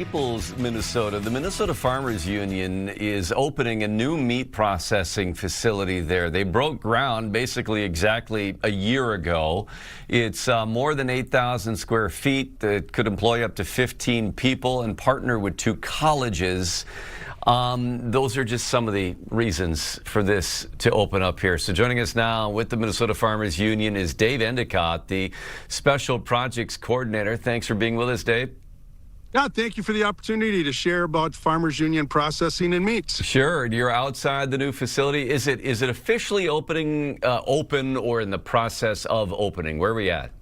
Naples, Minnesota. The Minnesota Farmers Union is opening a new meat processing facility there. They broke ground basically exactly a year ago. It's more than 8,000 square feet that could employ up to 15 people and partner with 2 colleges. Those are just some of the reasons for this to open up here. So joining us now with the Minnesota Farmers Union is Dave Endicott, the Special Projects Coordinator. Thanks for being with us, Dave. Yeah, thank you for the opportunity to share about Farmers Union processing and meats. Sure. You're outside the new facility. Is it officially open or in the process of opening? Where are we at?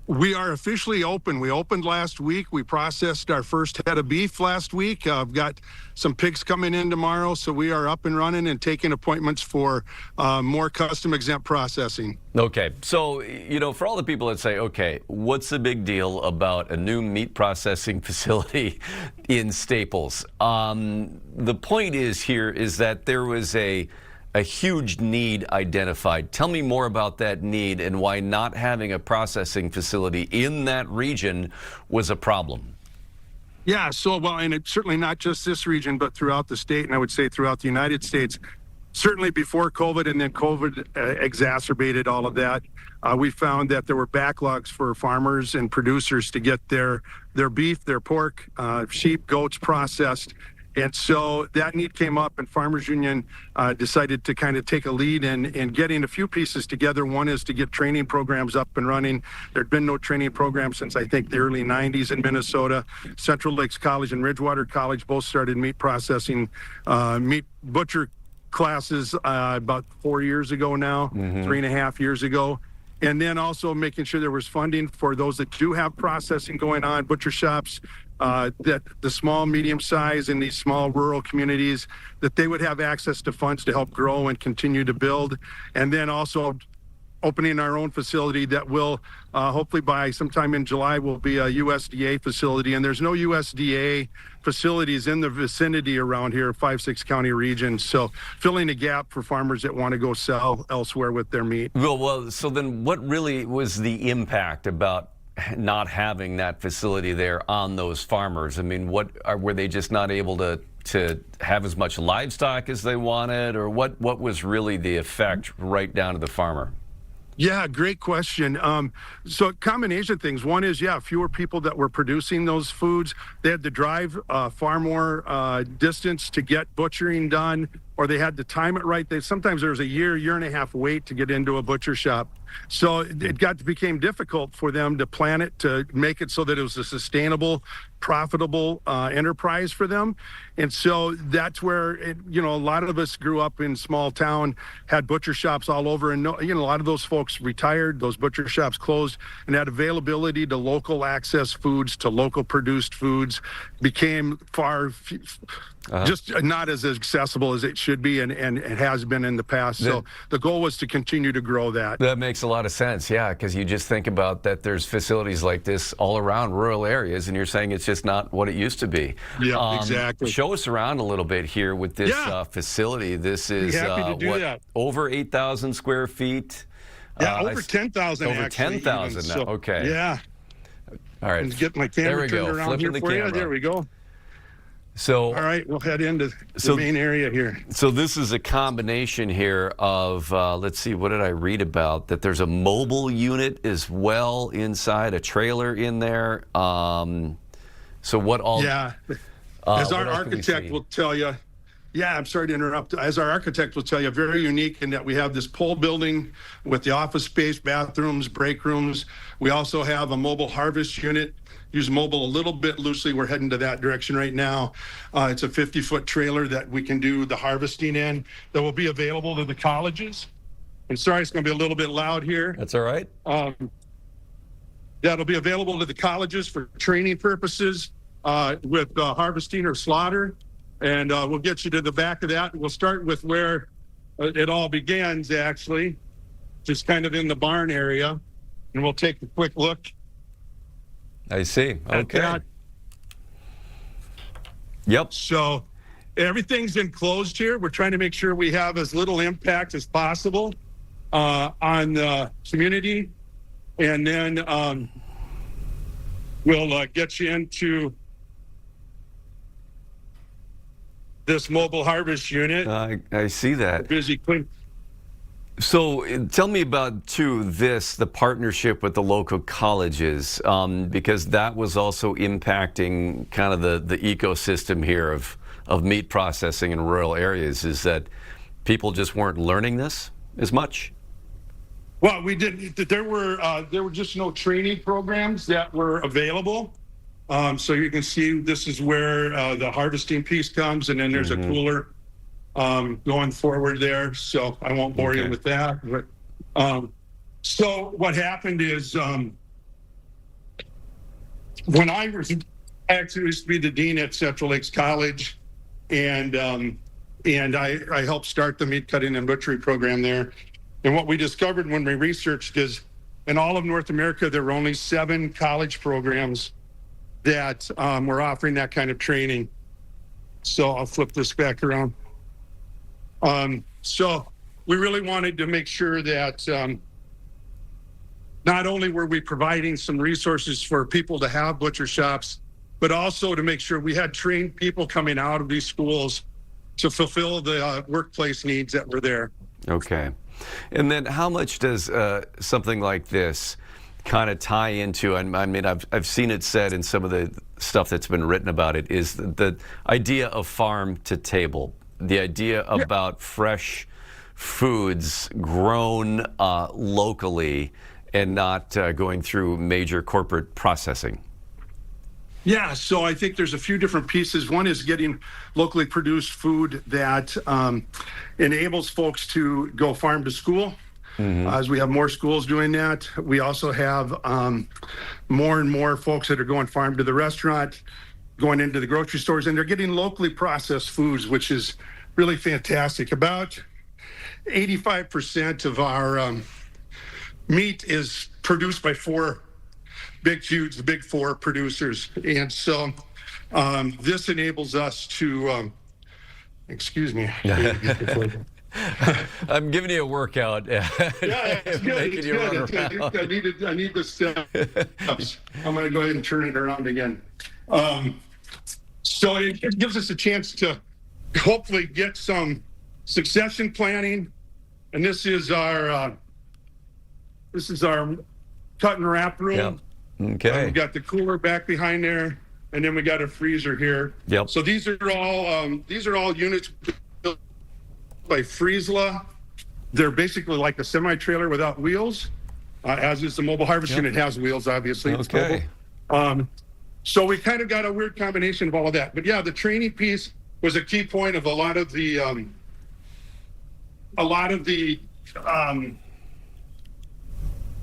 We are officially open. We opened last week. We processed our first head of beef last week. I've got some pigs coming in tomorrow, so we are up and running and taking appointments for more custom exempt processing. Okay. So, for all the people that say, okay, what's the big deal about a new meat processing facility in Staples? The point is that there was a huge need identified. Tell me more about that need and why not having a processing facility in that region was a problem. Yeah, and it's certainly not just this region, but throughout the state, and I would say throughout the United States. Certainly before COVID, and then COVID exacerbated all of that. We found that there were backlogs for farmers and producers to get their beef, their pork, sheep, goats processed. And so that need came up, and Farmers Union decided to kind of take a lead in getting a few pieces together. One is to get training programs up and running. There'd been no training program since I think the early 90s in Minnesota. Central Lakes College and Ridgewater College both started meat processing, meat butcher classes about 4 years ago now, 3.5 years ago. And then also making sure there was funding for those that do have processing going on, butcher shops, that the small, medium size in these small rural communities, that they would have access to funds to help grow and continue to build. And then also opening our own facility that will hopefully by sometime in July will be a USDA facility. And there's no USDA facilities in the vicinity around here, 5-6 county regions. So filling a gap for farmers that want to go sell elsewhere with their meat. Well, so then what really was the impact about not having that facility there on those farmers? I mean, were they just not able to have as much livestock as they wanted, or what was really the effect right down to the farmer? Yeah, great question. So a combination of things. One is, fewer people that were producing those foods. They had to drive far more distance to get butchering done, or they had to time it right. Sometimes there was a year and a half wait to get into a butcher shop. So it became difficult for them to plan it, to make it so that it was a sustainable, profitable enterprise for them. And so that's where, a lot of us grew up in small town, had butcher shops all over. And, a lot of those folks retired, those butcher shops closed, and that availability to local access foods, to local produced foods became just not as accessible as it should be and it has been in the past. So the goal was to continue to grow that. That makes a lot of sense, yeah, because you just think about that there's facilities like this all around rural areas, and you're saying it's just not what it used to be. Yeah, exactly. Show us around a little bit here with this facility. This is over 8,000 square feet? Yeah, over 10,000 Over 10,000 now, okay. Yeah. All right. And get my camera turned around here for you. There we go. So, all right, we'll head into the main area here. So this is a combination here of, let's see, what did I read about? That there's a mobile unit as well inside, a trailer in there. So what all? Yeah, as our architect will tell you. Yeah, I'm sorry to interrupt. As our architect will tell you, very unique in that we have this pole building with the office space, bathrooms, break rooms. We also have a mobile harvest unit. Use mobile a little bit loosely. We're heading to that direction right now. It's a 50-foot trailer that we can do the harvesting in that will be available to the colleges. And sorry, it's going to be a little bit loud here. That's all right. That'll be available to the colleges for training purposes with harvesting or slaughter. And we'll get you to the back of that. We'll start with where it all begins, actually, just kind of in the barn area. And we'll take a quick look. I see. Okay. Yep. So everything's enclosed here. We're trying to make sure we have as little impact as possible on the community. And then we'll get you into this mobile harvest unit. I see that. Busy clean. So tell me about, too, the partnership with the local colleges, because that was also impacting kind of the ecosystem here of meat processing in rural areas, is that people just weren't learning this as much? Well, we did. There were just no training programs that were available. So you can see this is where the harvesting piece comes, and then there's a cooler going forward there. So I won't bore you with that. But so what happened is when I actually used to be the dean at Central Lakes College, and I helped start the meat cutting and butchery program there. And what we discovered when we researched is in all of North America, there were only 7 college programs that were offering that kind of training. So I'll flip this back around. So we really wanted to make sure that not only were we providing some resources for people to have butcher shops, but also to make sure we had trained people coming out of these schools to fulfill the workplace needs that were there. Okay. And then how much does something like this kind of tie into, I mean, I've seen it said in some of the stuff that's been written about it, is the idea of farm to table, the idea about fresh foods grown locally and not going through major corporate processing. Yeah, so I think there's a few different pieces. One is getting locally produced food that enables folks to go farm to school. As we have more schools doing that, we also have more and more folks that are going farm to the restaurant, going into the grocery stores, and they're getting locally processed foods, which is really fantastic. About 85% of our meat is produced by 4 the big 4 producers. And so this enables us to, excuse me. I'm giving you a workout. Yeah, it's good. It's good. I need the steps. I'm going to go ahead and turn it around again. So it gives us a chance to hopefully get some succession planning. And this is our cut and wrap room. Yeah. Okay. We got the cooler back behind there, and then we got a freezer here. Yep. So these are all units built by Friesla. They're basically like a semi-trailer without wheels, as is the mobile harvesting. It has wheels, obviously. Okay. So we kind of got a weird combination of all of that. But yeah, the training piece was a key point of a lot of the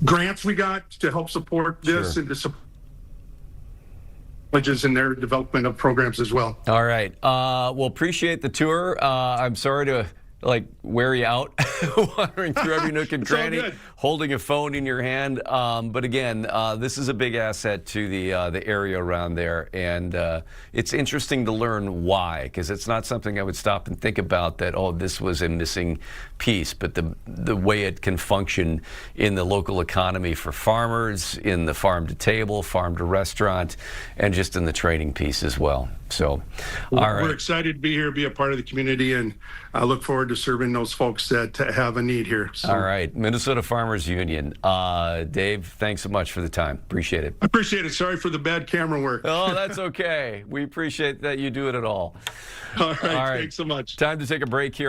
grants we got to help support this and to support colleges in their development of programs as well. All right. Well, appreciate the tour. I'm sorry to wear you out wandering through every nook and cranny, holding a phone in your hand. But again, this is a big asset to the area around there, and it's interesting to learn why, because it's not something I would stop and think about that, oh, this was a missing piece, but the way it can function in the local economy for farmers, in the farm to table, farm to restaurant, and just in the training piece as well. So, all right. We're excited to be here, be a part of the community, and I look forward to serving those folks that have a need here. So. All right. Minnesota Farmers Union. Dave, thanks so much for the time. Appreciate it. I appreciate it. Sorry for the bad camera work. Oh, that's okay. We appreciate that you do it at all. All right. Thanks so much. Time to take a break here.